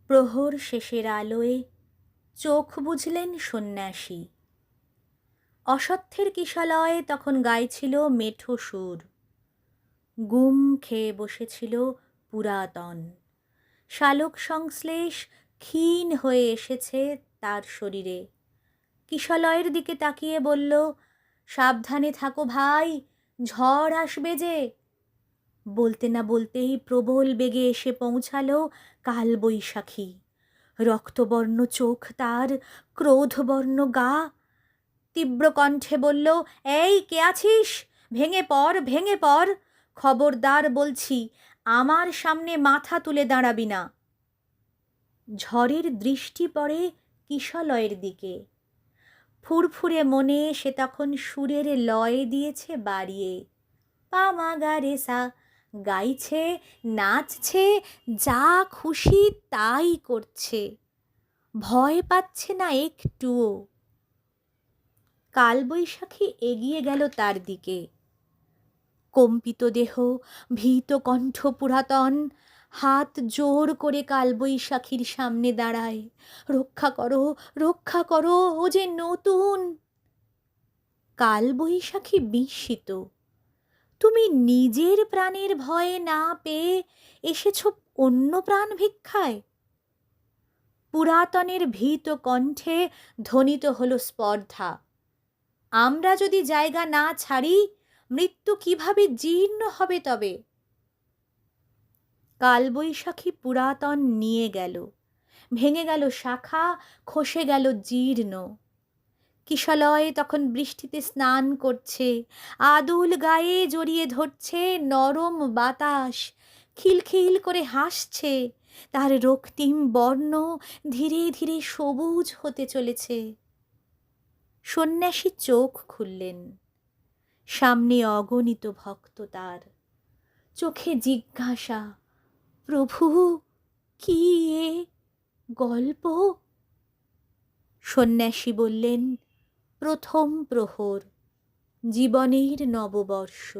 প্রহর শেষের আলোয় চোখ বুঝলেন সন্ন্যাসী। অসত্যের কিশলয়ে তখন গাইছিল মেঠো সুর। গুম খেয়ে বসেছিল পুরাতন। শালক সংশ্লেষ ক্ষীণ হয়ে এসেছে তার শরীরে। কিশলয়ের দিকে তাকিয়ে বলল, সাবধানে থাকো ভাই, ঝড় আসবে যে। বলতে না বলতেই প্রবল বেগে এসে পৌঁছালো কালবৈশাখী। রক্তবর্ণ চোখ তার, ক্রোধবর্ণ গা। তীব্র কণ্ঠে বলল, এই কে আছিস? ভেঙে পড়, ভেঙে পড়। খবরদার বলছি, আমার সামনে মাথা তুলে দাঁড়াবি না। ঝড়ের দৃষ্টি পড়ে কিশলয়ের দিকে। ফুরফুরে মনে সে তখন সুরের লয় দিয়েছে বাড়িয়ে। পা মা গা রে সা গাইছে, নাচছে, যা খুশি তাই করছে, ভয় পাচ্ছে না একটুও। কালবৈশাখী এগিয়ে গেল তার দিকে। কম্পিত দেহ, ভীত কণ্ঠ পুরাতন, হাত জোর করে কালবৈশাখীর সামনে দাঁড়ায়। রক্ষা করো, রক্ষা করো, ও যে নতুন। কালবৈশাখী বিস্মিত। তুমি নিজের প্রাণের ভয়ে না পেয়ে এসেছ অন্য প্রাণ ভিক্ষায়? পুরাতনের ভীত কণ্ঠে ধ্বনিত হলো স্পর্ধা। আমরা যদি জায়গা না ছাড়ি, মৃত্যু কিভাবে জীর্ণ হবে তবে? কালবৈশাখী পুরাতন নিয়ে গেল, ভেঙে গেল শাখা, খসে গেল জীর্ণ। কিশলয় তখন বৃষ্টিতে স্নান করছে, আদুল গায়ে জড়িয়ে ধরছে নরম বাতাস, খিলখিল করে হাসছে। তার রক্তিম বর্ণ ধীরে ধীরে সবুজ হতে চলেছে। সন্ন্যাসী চোখ খুললেন। সামনে অগণিত ভক্ত তার। চোখে জিজ্ঞাসা, প্রভু কি এ গল্প? সন্ন্যাসী বললেন, প্রথম প্রহর, জীবনের নববর্ষ।